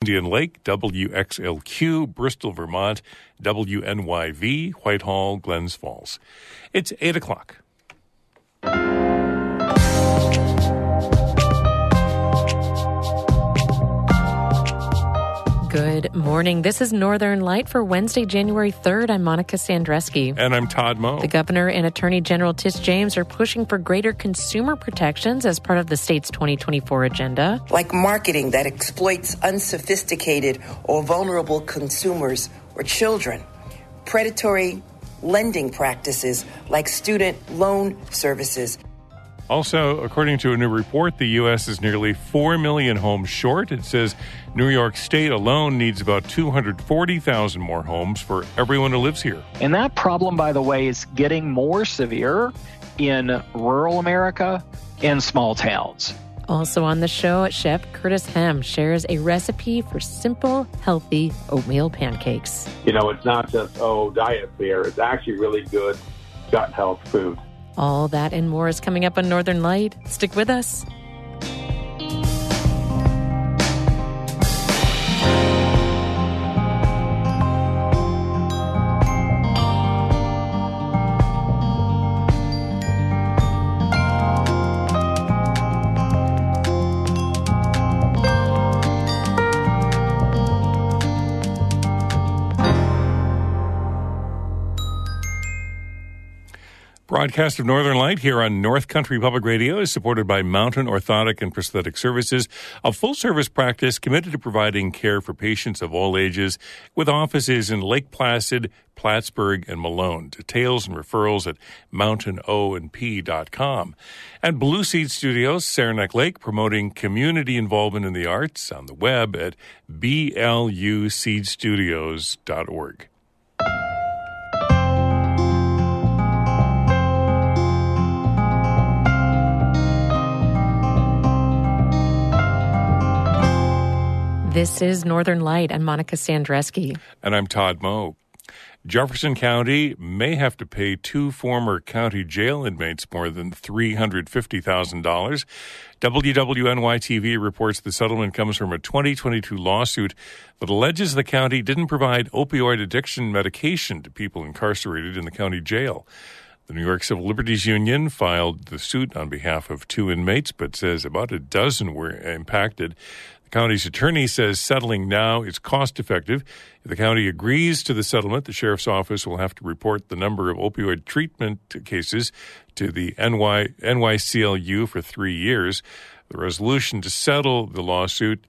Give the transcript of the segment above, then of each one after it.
Indian Lake, WXLQ, Bristol, Vermont, WNYV, Whitehall, Glens Falls. It's 8 o'clock. Good morning. This is Northern Light for Wednesday, January 3rd. I'm Monica Sandreski. And I'm Todd Moe. The governor and Attorney General Tish James are pushing for greater consumer protections as part of the state's 2024 agenda. Like marketing that exploits unsophisticated or vulnerable consumers or children. Predatory lending practices like student loan services. Also, according to a new report, the U.S. is nearly 4 million homes short. It says New York State alone needs about 240,000 more homes for everyone who lives here. And that problem, by the way, is getting more severe in rural America and small towns. Also on the show, Chef Curtis Hem shares a recipe for simple, healthy oatmeal pancakes. You know, it's not just, diet fare. It's actually really good gut health food. All that and more is coming up on Northern Light. Stick with us. Broadcast of Northern Light here on North Country Public Radio is supported by Mountain Orthotic and Prosthetic Services, a full-service practice committed to providing care for patients of all ages with offices in Lake Placid, Plattsburgh, and Malone. Details and referrals at mountainOandP.com. And Blue Seed Studios, Saranac Lake, promoting community involvement in the arts on the web at bluseedstudios.org. This is Northern Light. I'm Monica Sandreski. And I'm Todd Moe. Jefferson County may have to pay two former county jail inmates more than $350,000. WWNY-TV reports the settlement comes from a 2022 lawsuit that alleges the county didn't provide opioid addiction medication to people incarcerated in the county jail. The New York Civil Liberties Union filed the suit on behalf of two inmates, but says about a dozen were impacted. The county's attorney says settling now is cost-effective. If the county agrees to the settlement, the sheriff's office will have to report the number of opioid treatment cases to the NYCLU for 3 years. The resolution to settle the lawsuit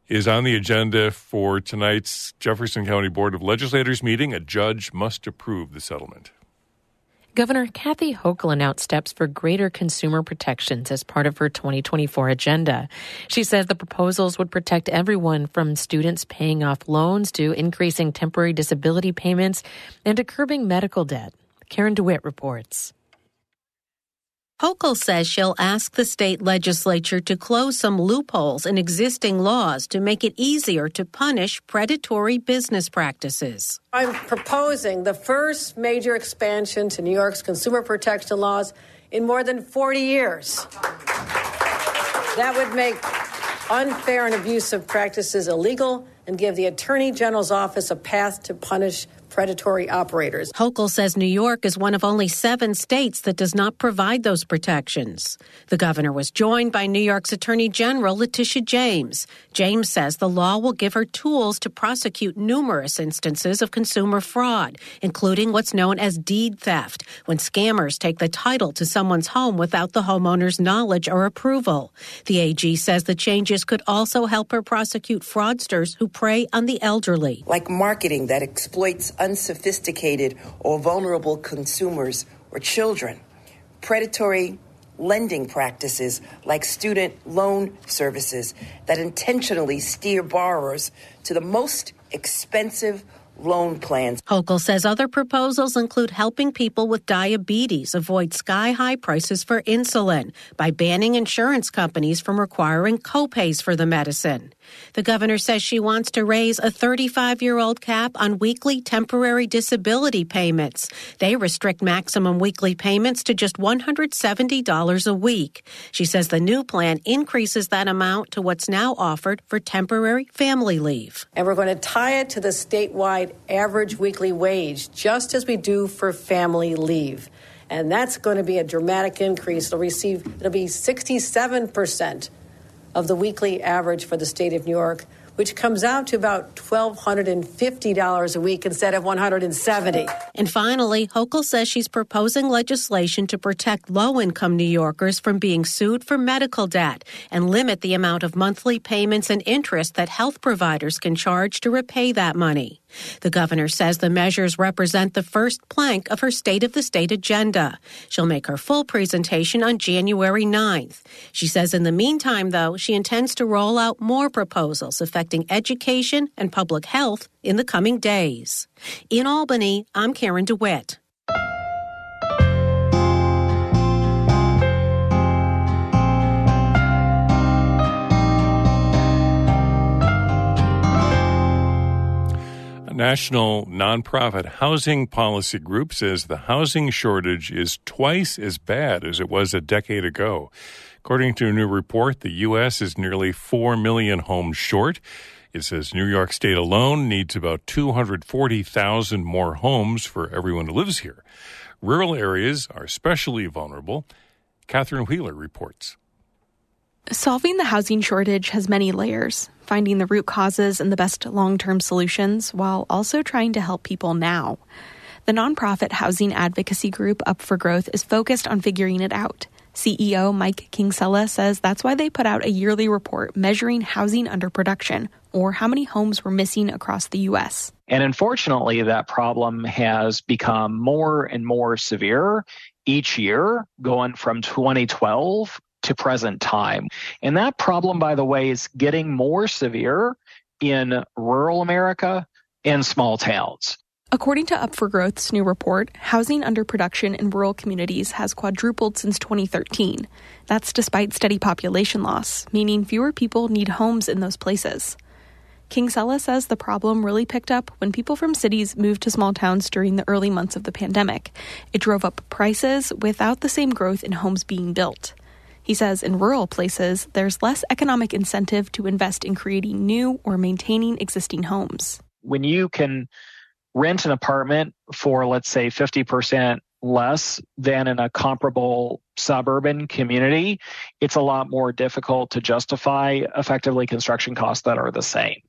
is on the agenda for tonight's Jefferson County Board of Legislators meeting. A judge must approve the settlement. Governor Kathy Hochul announced steps for greater consumer protections as part of her 2024 agenda. She says the proposals would protect everyone from students paying off loans to increasing temporary disability payments and to curbing medical debt. Karen DeWitt reports. Hochul says she'll ask the state legislature to close some loopholes in existing laws to make it easier to punish predatory business practices. I'm proposing the first major expansion to New York's consumer protection laws in more than 40 years. That would make unfair and abusive practices illegal and give the Attorney General's office a path to punish predatory operators. Hochul says New York is one of only 7 states that does not provide those protections. The governor was joined by New York's Attorney General Letitia James. James says the law will give her tools to prosecute numerous instances of consumer fraud, including what's known as deed theft, when scammers take the title to someone's home without the homeowner's knowledge or approval. The AG says the changes could also help her prosecute fraudsters who prey on the elderly. Like marketing that exploits unsophisticated or vulnerable consumers or children. Predatory lending practices like student loan services that intentionally steer borrowers to the most expensive loan plans. Hochul says other proposals include helping people with diabetes avoid sky-high prices for insulin by banning insurance companies from requiring copays for the medicine. The governor says she wants to raise a 35-year-old cap on weekly temporary disability payments. They restrict maximum weekly payments to just $170 a week. She says the new plan increases that amount to what's now offered for temporary family leave. And we're going to tie it to the statewide average weekly wage, just as we do for family leave. And that's going to be a dramatic increase. It'll be 67% of the weekly average for the state of New York, which comes out to about $1,250 a week instead of $170. And finally, Hochul says she's proposing legislation to protect low-income New Yorkers from being sued for medical debt and limit the amount of monthly payments and interest that health providers can charge to repay that money. The governor says the measures represent the first plank of her State of the State agenda. She'll make her full presentation on January 9th. She says in the meantime, though, she intends to roll out more proposals affecting education and public health in the coming days. In Albany, I'm Karen DeWitt. National nonprofit housing policy group says the housing shortage is twice as bad as it was a decade ago. According to a new report, the U.S. is nearly 4 million homes short. It says New York State alone needs about 240,000 more homes for everyone who lives here. Rural areas are especially vulnerable. Catherine Wheeler reports. Solving the housing shortage has many layers, finding the root causes and the best long-term solutions while also trying to help people now. The nonprofit housing advocacy group Up for Growth is focused on figuring it out. CEO Mike Kingsella says that's why they put out a yearly report measuring housing underproduction, or how many homes were missing across the U.S. And unfortunately, that problem has become more and more severe each year, going from 2012 to present time. And that problem, by the way, is getting more severe in rural America and small towns. According to Up for Growth's new report, housing underproduction in rural communities has quadrupled since 2013. That's despite steady population loss, meaning fewer people need homes in those places. Kingsella says the problem really picked up when people from cities moved to small towns during the early months of the pandemic. It drove up prices without the same growth in homes being built. He says in rural places, there's less economic incentive to invest in creating new or maintaining existing homes. When you can rent an apartment for, let's say, 50% less than in a comparable suburban community, it's a lot more difficult to justify effectively construction costs that are the same.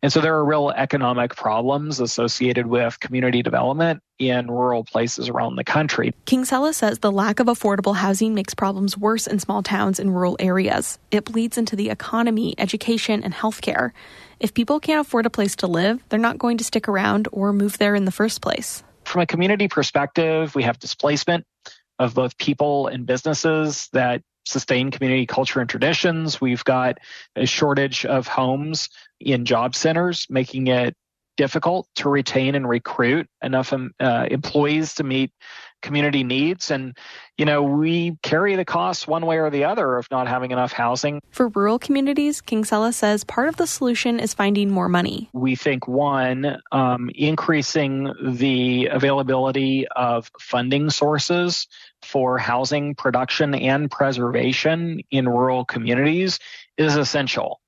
And so there are real economic problems associated with community development in rural places around the country. Kingsella says the lack of affordable housing makes problems worse in small towns and rural areas. It bleeds into the economy, education, and healthcare. If people can't afford a place to live, they're not going to stick around or move there in the first place. From a community perspective, we have displacement of both people and businesses that sustain community culture and traditions. We've got a shortage of homes in job centers, making it difficult to retain and recruit enough employees to meet community needs. And, we carry the costs one way or the other of not having enough housing. For rural communities, Kingsella says part of the solution is finding more money. We think, one, increasing the availability of funding sources for housing production and preservation in rural communities is essential.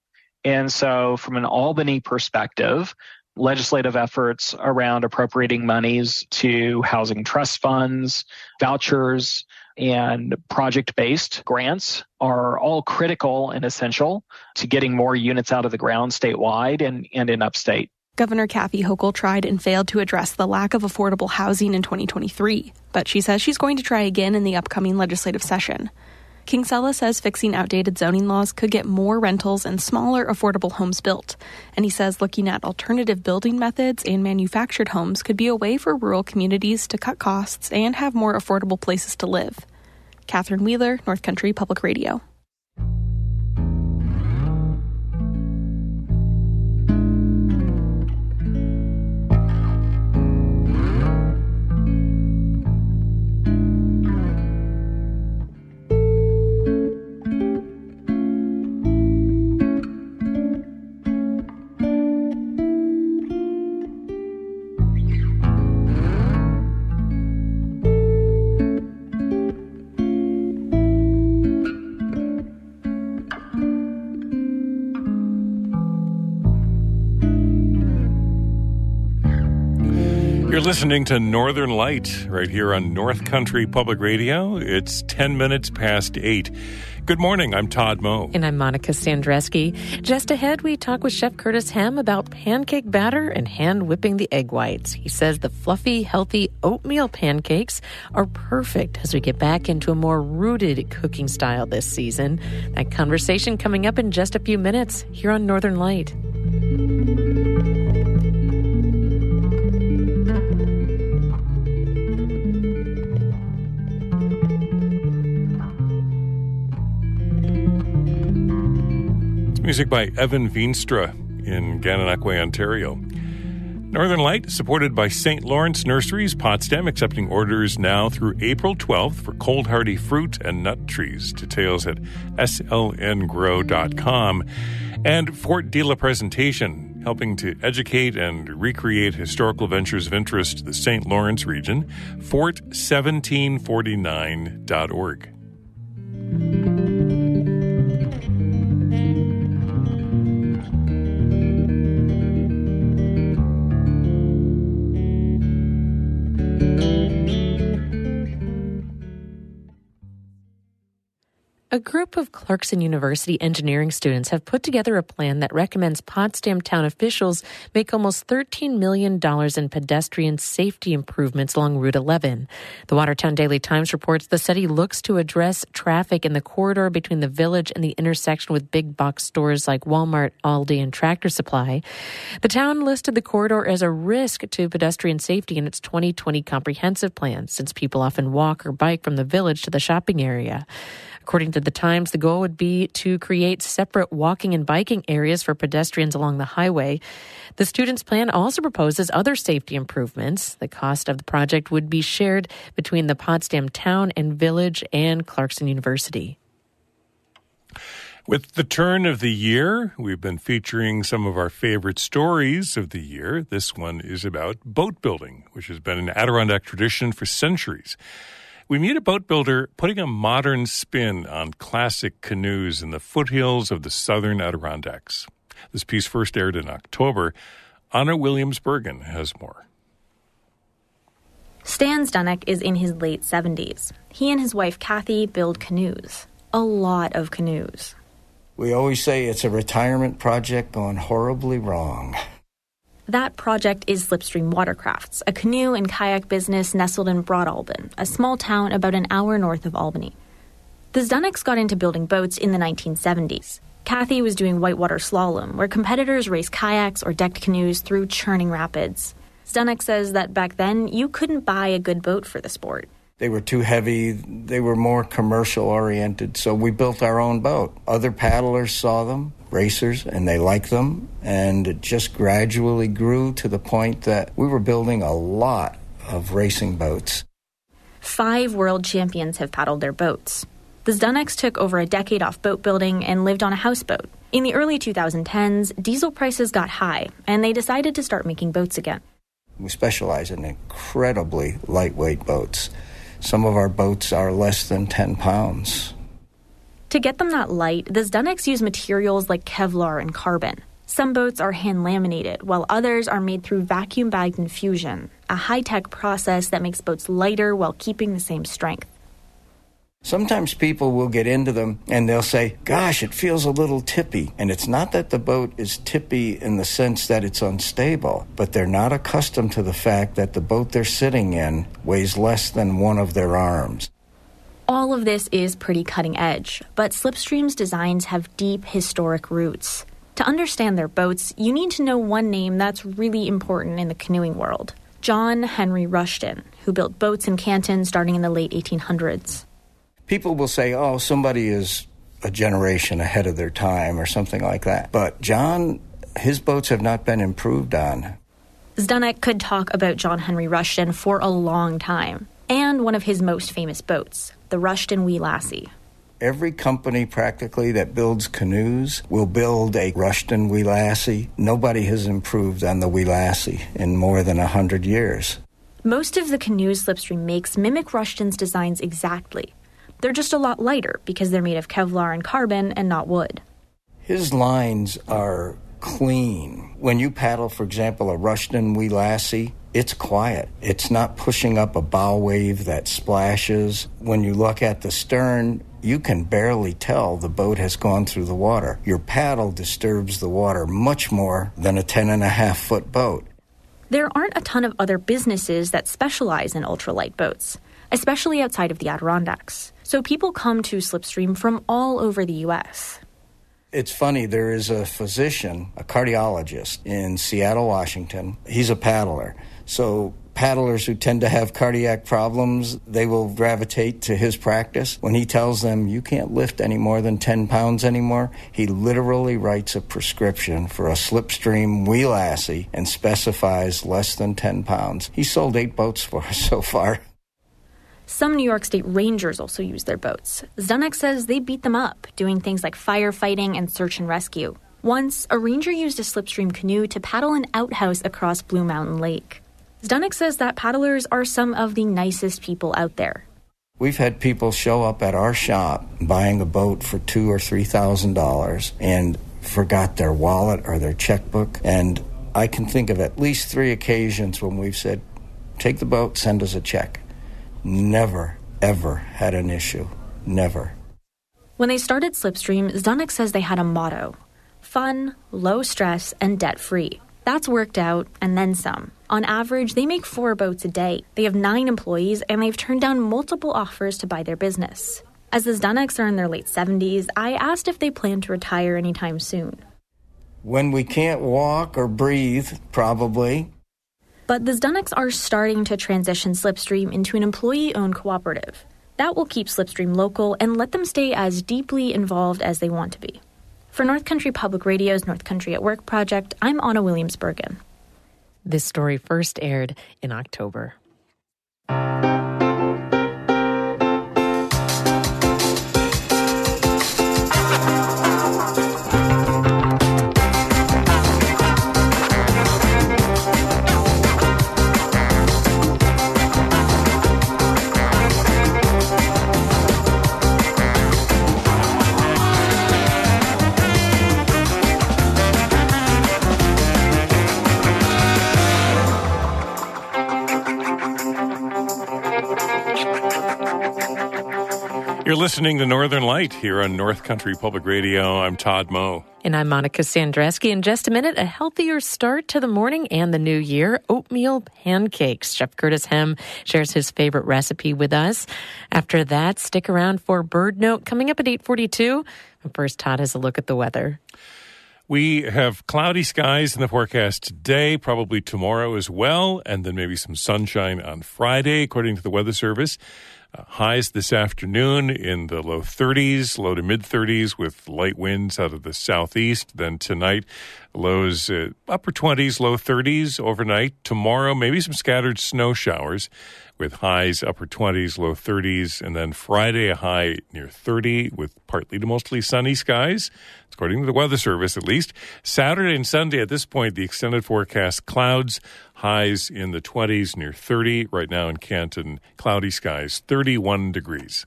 And so from an Albany perspective, legislative efforts around appropriating monies to housing trust funds, vouchers, and project-based grants are all critical and essential to getting more units out of the ground statewide and in upstate. Governor Kathy Hochul tried and failed to address the lack of affordable housing in 2023, but she says she's going to try again in the upcoming legislative session. Kingsella says fixing outdated zoning laws could get more rentals and smaller affordable homes built. And he says looking at alternative building methods and manufactured homes could be a way for rural communities to cut costs and have more affordable places to live. Catherine Wheeler, North Country Public Radio. You're listening to Northern Light right here on North Country Public Radio. It's 10 minutes past 8. Good morning. I'm Todd Moe. And I'm Monica Sandreski. Just ahead, we talk with Chef Curtis Ham about pancake batter and hand whipping the egg whites. He says the fluffy, healthy oatmeal pancakes are perfect as we get back into a more rooted cooking style this season. That conversation coming up in just a few minutes here on Northern Light. Music by Evan Veenstra in Gananoque, Ontario. Northern Light, supported by St. Lawrence Nurseries, Potsdam, accepting orders now through April 12th for cold hardy fruit and nut trees. Details at slngrow.com. And Fort de la Presentation, helping to educate and recreate historical ventures of interest to the St. Lawrence region. Fort1749.org. A group of Clarkson University engineering students have put together a plan that recommends Potsdam town officials make almost $13 million in pedestrian safety improvements along Route 11. The Watertown Daily Times reports the study looks to address traffic in the corridor between the village and the intersection with big box stores like Walmart, Aldi, and Tractor Supply. The town listed the corridor as a risk to pedestrian safety in its 2020 comprehensive plan, since people often walk or bike from the village to the shopping area. According to the Times, the goal would be to create separate walking and biking areas for pedestrians along the highway. The students' plan also proposes other safety improvements. The cost of the project would be shared between the Potsdam town and village and Clarkson University. With the turn of the year, we've been featuring some of our favorite stories of the year. This one is about boat building, which has been an Adirondack tradition for centuries. We meet a boat builder putting a modern spin on classic canoes in the foothills of the southern Adirondacks. This piece first aired in October. Anna Williams-Bergen has more. Stan Zdunek is in his late 70s. He and his wife Kathy build canoes. A lot of canoes. We always say it's a retirement project gone horribly wrong. That project is Slipstream Watercrafts, a canoe and kayak business nestled in Broadalbin, a small town about an hour north of Albany. The Zduneks got into building boats in the 1970s. Kathy was doing whitewater slalom, where competitors race kayaks or decked canoes through churning rapids. Zdunek says that back then, you couldn't buy a good boat for the sport. They were too heavy. They were more commercial-oriented, so we built our own boat. Other paddlers saw them, racers, and they liked them, and it just gradually grew to the point that we were building a lot of racing boats. 5 world champions have paddled their boats. The Zduneks took over a decade off boat building and lived on a houseboat. In the early 2010s, diesel prices got high, and they decided to start making boats again. We specialize in incredibly lightweight boats. Some of our boats are less than 10 pounds. To get them that light, the Zduneks use materials like Kevlar and carbon. Some boats are hand-laminated, while others are made through vacuum-bagged infusion, a high-tech process that makes boats lighter while keeping the same strength. Sometimes people will get into them and they'll say, gosh, it feels a little tippy. And it's not that the boat is tippy in the sense that it's unstable, but they're not accustomed to the fact that the boat they're sitting in weighs less than one of their arms. All of this is pretty cutting edge, but Slipstream's designs have deep historic roots. To understand their boats, you need to know one name that's really important in the canoeing world: John Henry Rushton, who built boats in Canton starting in the late 1800s. People will say, oh, somebody is a generation ahead of their time or something like that. But John, his boats have not been improved on. Zdunek could talk about John Henry Rushton for a long time, and one of his most famous boats, the Rushton Wee Lassie. Every company practically that builds canoes will build a Rushton Wee Lassie. Nobody has improved on the Wee Lassie in more than 100 years. Most of the canoes Slipstream makes mimic Rushton's designs exactly. They're just a lot lighter because they're made of Kevlar and carbon and not wood. His lines are clean. When you paddle, for example, a Rushton Wee Lassie, it's quiet. It's not pushing up a bow wave that splashes. When you look at the stern, you can barely tell the boat has gone through the water. Your paddle disturbs the water much more than a 10.5-foot boat. There aren't a ton of other businesses that specialize in ultralight boats, especially outside of the Adirondacks. So people come to Slipstream from all over the U.S. It's funny, there is a physician, a cardiologist in Seattle, Washington. He's a paddler. So paddlers who tend to have cardiac problems, they will gravitate to his practice. When he tells them you can't lift any more than 10 pounds anymore, he literally writes a prescription for a Slipstream wheel assy and specifies less than 10 pounds. He sold 8 boats for us so far. Some New York State Rangers also use their boats. Zdenek says they beat them up, doing things like firefighting and search and rescue. Once, a ranger used a Slipstream canoe to paddle an outhouse across Blue Mountain Lake. Zdenek says that paddlers are some of the nicest people out there. We've had people show up at our shop buying a boat for $2,000 or $3,000 and forgot their wallet or their checkbook. And I can think of at least 3 occasions when we've said, take the boat, send us a check. Never, ever had an issue. Never. When they started Slipstream, Zdenek says they had a motto: fun, low stress, and debt-free. That's worked out, and then some. On average, they make 4 boats a day. They have 9 employees, and they've turned down multiple offers to buy their business. As the Zdeneks are in their late 70s, I asked if they plan to retire anytime soon. When we can't walk or breathe, probably. But the Zdeneks are starting to transition Slipstream into an employee-owned cooperative. That will keep Slipstream local and let them stay as deeply involved as they want to be. For North Country Public Radio's North Country at Work project, I'm Anna Williams-Bergen. This story first aired in October. You're listening to Northern Light here on North Country Public Radio. I'm Todd Moe. And I'm Monica Sandreski. In just a minute, a healthier start to the morning and the new year, oatmeal pancakes. Chef Curtis Hem shares his favorite recipe with us. After that, stick around for Bird Note coming up at 8:42. But first, Todd has a look at the weather. We have cloudy skies in the forecast today, probably tomorrow as well, and then maybe some sunshine on Friday, according to the Weather Service. Highs this afternoon in the low 30s, low to mid 30s with light winds out of the southeast. Then tonight, lows upper 20s, low 30s overnight. Tomorrow, maybe some scattered snow showers with highs upper 20s, low 30s. And then Friday, a high near 30 with partly to mostly sunny skies, according to the Weather Service at least. Saturday and Sunday at this point, the extended forecast clouds, highs in the 20s near 30. Right now in Canton, cloudy skies, 31 degrees.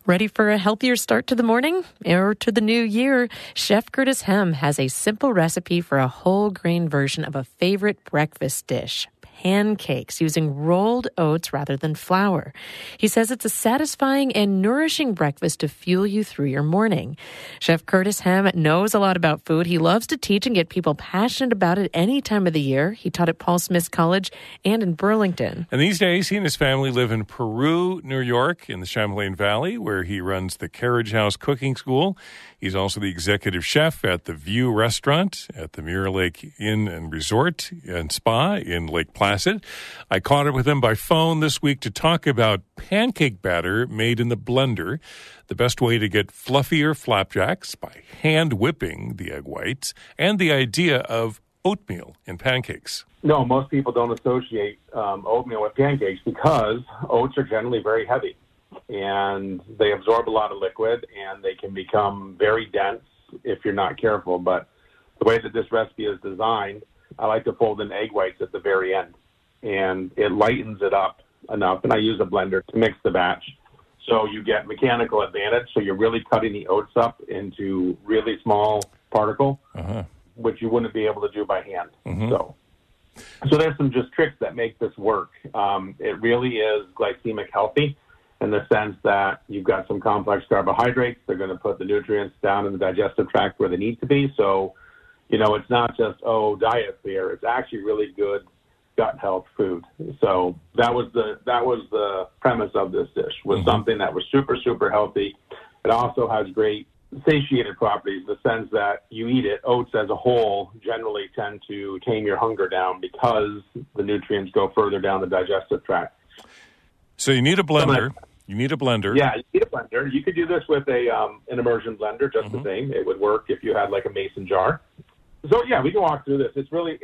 Ready for a healthier start to the morning or to the new year? Chef Curtis Hem has a simple recipe for a whole grain version of a favorite breakfast dish: pancakes using rolled oats rather than flour. He says it's a satisfying and nourishing breakfast to fuel you through your morning. Chef Curtis Hem knows a lot about food. He loves to teach and get people passionate about it any time of the year. He taught at Paul Smith College and in Burlington. And these days, he and his family live in Peru, New York, in the Champlain Valley, where he runs the Carriage House Cooking School. He's also the executive chef at the View Restaurant at the Mirror Lake Inn and Resort and Spa in Lake Placid. I caught up with him by phone this week to talk about pancake batter made in the blender, the best way to get fluffier flapjacks by hand whipping the egg whites, and the idea of oatmeal in pancakes. No, most people don't associate oatmeal with pancakes because oats are generally very heavy, and they absorb a lot of liquid, and they can become very dense if you're not careful. But the way that this recipe is designed, I like to fold in egg whites at the very end, and it lightens it up enough, and I use a blender to mix the batch. So you get mechanical advantage, so you're really cutting the oats up into really small particles, which you wouldn't be able to do by hand. So So there's some just tricks that make this work. It really is glycemic healthy in the sense that you've got some complex carbohydrates. They're going to put the nutrients down in the digestive tract where they need to be. So, it's not just, diet fare. It's actually really good gut health food. So that was the premise of this dish, was something that was super, super healthy. It also has great satiated properties in the sense that you eat it. Oats as a whole generally tend to tame your hunger down because the nutrients go further down the digestive tract. So you need a blender. Yeah, you need a blender. You could do this with an immersion blender, just the same. It would work if you had like a mason jar. So yeah, we can walk through this. It's really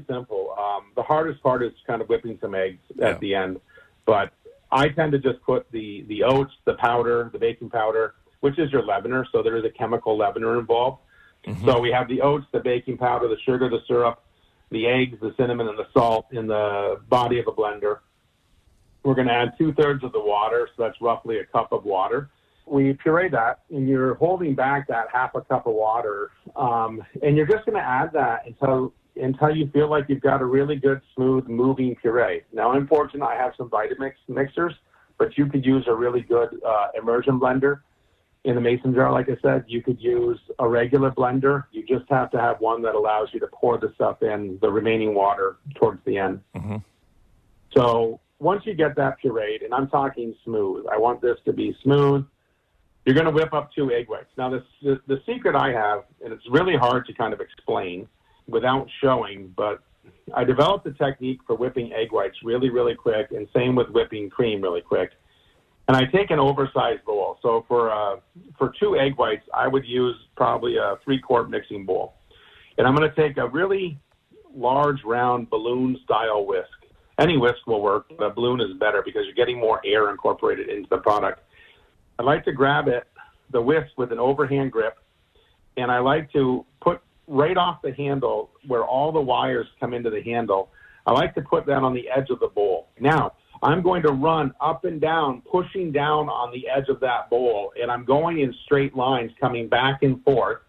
simple. The hardest part is kind of whipping some eggs at the end, but I tend to just put the oats, the powder, the baking powder, which is your leavener. So there is a chemical leavener involved. So we have the oats, the baking powder, the sugar, the syrup, the eggs, the cinnamon, and the salt in the body of a blender. We're going to add 2/3 of the water, so that's roughly a cup of water. We puree that, and you're holding back that half a cup of water, and you're just going to add that until you feel like you've got a really good, smooth, moving puree. Now, I'm fortunate I have some Vitamix mixers, but you could use a really good immersion blender in a mason jar, like I said. You could use a regular blender. You just have to have one that allows you to pour the stuff in, the remaining water, towards the end. So once you get that pureed, and I'm talking smooth, I want this to be smooth, you're going to whip up 2 egg whites. Now, the secret I have, and it's really hard to kind of explain without showing, but I developed a technique for whipping egg whites really, really quick, and same with whipping cream really quick. And I take an oversized bowl. So for 2 egg whites, I would use probably a 3-quart mixing bowl. And I'm going to take a really large, round, balloon-style whisk. Any whisk will work, but a balloon is better because you're getting more air incorporated into the product. I like to grab the whisk with an overhand grip, and I like to put right off the handle where all the wires come into the handle. I like to put that on the edge of the bowl. Now, I'm going to run up and down, pushing down on the edge of that bowl, and I'm going in straight lines, coming back and forth.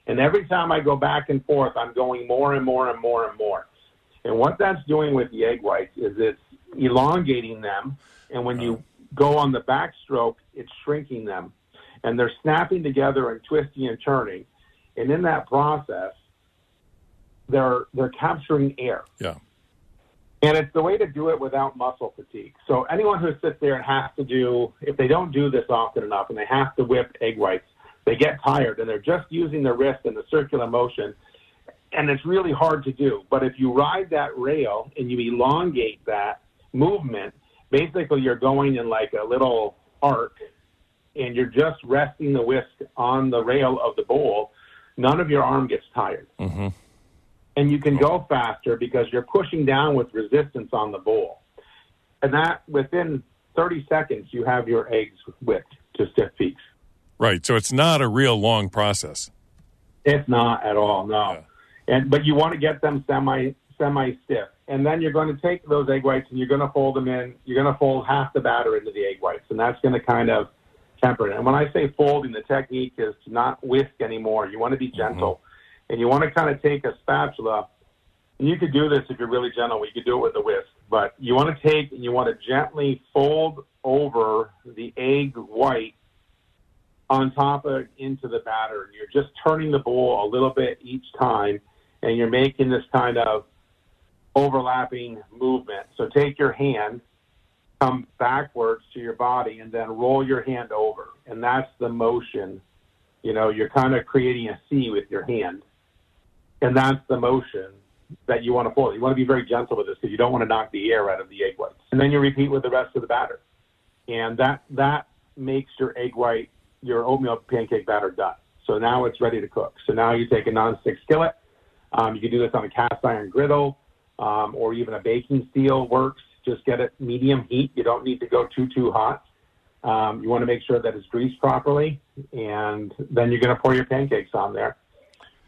And every time I go back and forth, I'm going more and more and more and more. And what that's doing with the egg whites is it's elongating them, and when you go on the backstroke, it's shrinking them. And they're snapping together and twisting and turning. And in that process, they're capturing air. Yeah. And it's the way to do it without muscle fatigue. So anyone who sits there and has to do, if they don't do this often enough and they have to whip egg whites, they get tired and they're just using their wrist and the circular motion, and it's really hard to do. But if you ride that rail and you elongate that movement, basically you're going in like a little arc and you're just resting the whisk on the rail of the bowl, none of your arm gets tired. And you can go faster because you're pushing down with resistance on the bowl. And that, within 30 seconds, you have your eggs whipped to stiff peaks. Right. So it's not a real long process. It's not at all, no. Yeah. But you want to get them semi-stiff. And then you're going to take those egg whites and you're going to fold them in. You're going to fold half the batter into the egg whites. And that's going to kind of temper it. And when I say folding, the technique is to not whisk anymore. You want to be gentle. And you want to kind of take a spatula, and you could do this if you're really gentle. You could do it with a whisk. But you want to take and you want to gently fold over the egg white on top of into the batter. And you're just turning the bowl a little bit each time, and you're making this kind of overlapping movement. So take your hand, come backwards to your body, and then roll your hand over. And that's the motion. You know, you're kind of creating a C with your hand. And that's the motion that you want to fold. You want to be very gentle with this because you don't want to knock the air out of the egg whites. And then you repeat with the rest of the batter. And that makes your egg white, your oatmeal pancake batter done. So now it's ready to cook. So now you take a nonstick skillet. You can do this on a cast iron griddle or even a baking steel works. Just get it medium heat. You don't need to go too hot. You want to make sure that it's greased properly. And then you're going to pour your pancakes on there.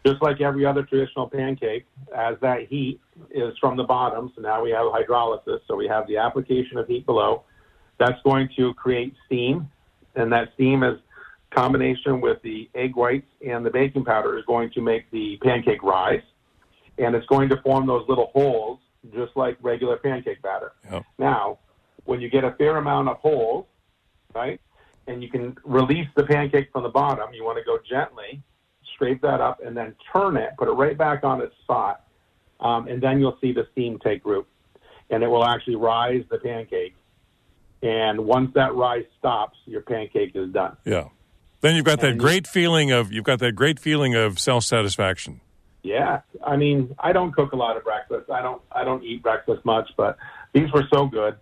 Just like every other traditional pancake, as that heat is from the bottom, so now we have hydrolysis, so we have the application of heat below. That's going to create steam, and that steam is combination with the egg whites and the baking powder is going to make the pancake rise, and it's going to form those little holes just like regular pancake batter. Yep. Now, when you get a fair amount of holes, right, and you can release the pancake from the bottom, you want to go gently, scrape that up, and then turn it, put it right back on its spot, and then you'll see the steam take root, and it will actually rise the pancake. And once that rise stops, your pancake is done. Yeah. Then you've got that great feeling of self-satisfaction. Yeah. I mean, I don't cook a lot of breakfast. I don't eat breakfast much, but these were so good.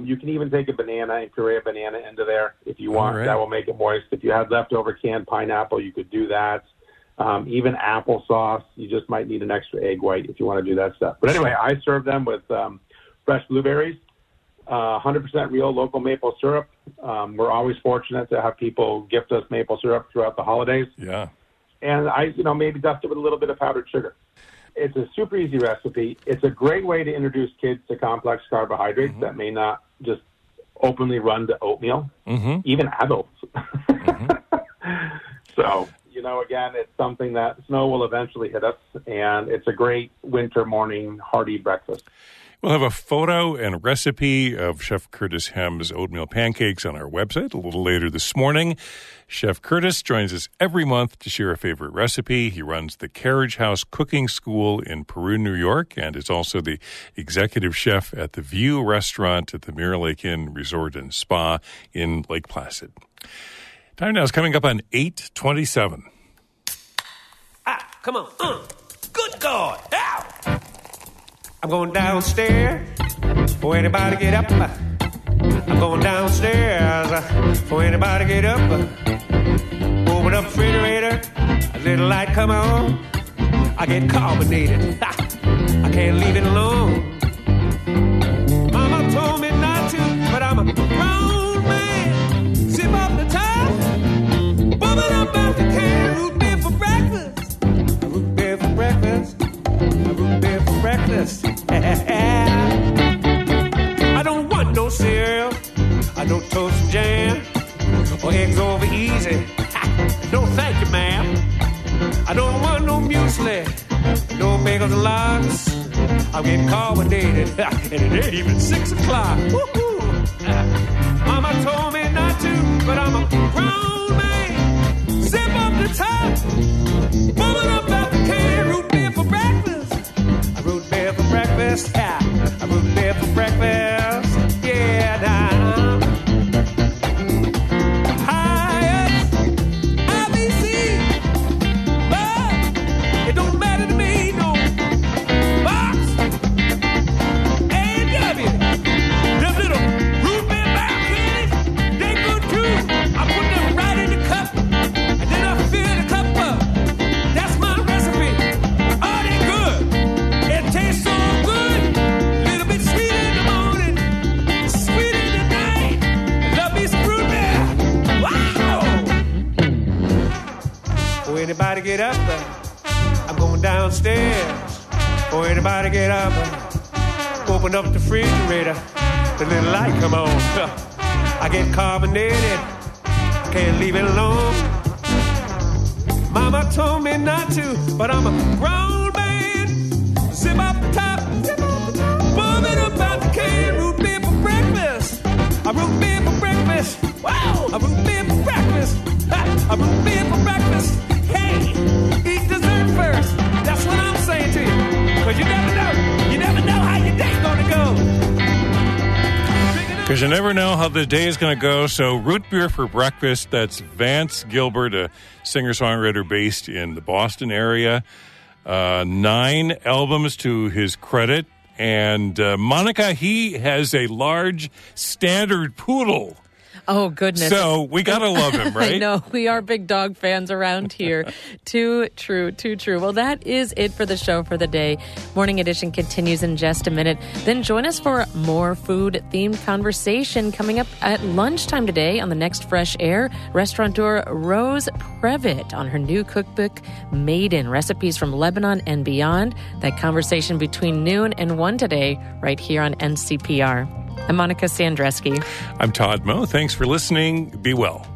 You can even take a banana and puree a banana into there if you want. Right. That will make it moist. If you had leftover canned pineapple, you could do that. Even applesauce. You just might need an extra egg white if you want to do that stuff. But anyway, I serve them with fresh blueberries, 100% real local maple syrup. We're always fortunate to have people gift us maple syrup throughout the holidays. Yeah. And I, maybe dust it with a little bit of powdered sugar. It's a super easy recipe. It's a great way to introduce kids to complex carbohydrates that may not just openly run to oatmeal, even adults. So, again, it's something that snow will eventually hit us, and it's a great winter morning hearty breakfast. We'll have a photo and a recipe of Chef Curtis Hem's oatmeal pancakes on our website a little later this morning. Chef Curtis joins us every month to share a favorite recipe. He runs the Carriage House Cooking School in Peru, New York, and is also the executive chef at the View Restaurant at the Mirror Lake Inn Resort and Spa in Lake Placid. Time now is coming up on 8:27. Come on. Good God. Ow! I'm going downstairs for anybody get up. I'm going downstairs for anybody get up. Open up the refrigerator, a little light come on. I get carbonated. I can't leave it alone. Mama told me not to, but I'm a grown man. Sip off the top, bubble up out the can. Root beer for breakfast. Root beer for breakfast. Root beer for breakfast. I don't want no cereal. I don't toast and jam or eggs over easy. No, thank you, ma'am. I don't want no muesli, no bagels and lox. I'm getting carbonated, and it ain't even 6 o'clock. Woo-hoo. Mama told me not to, but I'm a grown man. Sip up the top, pull it up out the can. Root beer for breakfast. I root beer for breakfast. I root beer for breakfast. Yeah, now. Highest IBC. But it don't matter to me, no. Box. A&W. Them little root beer bound candies, they good too. I put them right in the cup, and then I fill the cup up. That's my recipe. Oh, they good. It tastes so good. Little bit sweet in the morning, sweet in the night. Love me some root beer. Wow! Oh, anybody get up? I'm going downstairs. Oh, anybody get up? Open up the refrigerator. The little light come on. I get carbonated. Can't leave it alone. Mama told me not to, but I'm a grown man. Zip up the top, boom it up out the can. Root beer for breakfast. I root beer for breakfast. Wow, I root beer for breakfast. I root beer for breakfast. Hey, eat dessert first. That's what I'm saying to you. Cause you never know how your day's gonna go. Because you never know how the day is going to go. So root beer for breakfast. That's Vance Gilbert, a singer-songwriter based in the Boston area. 9 albums to his credit. And Monica, he has a large standard poodle. Oh, goodness. So we got to love him, right? I know. We are big dog fans around here. Too true, too true. Well, that is it for the show for the day. Morning Edition continues in just a minute. Then join us for more food-themed conversation coming up at lunchtime today on the next Fresh Air. Restaurateur Rose Previtt on her new cookbook, Maiden, Recipes from Lebanon and Beyond. That conversation between noon and 1 today, right here on NCPR. I'm Monica Sandreski. I'm Todd Moe. Thanks for listening. Be well.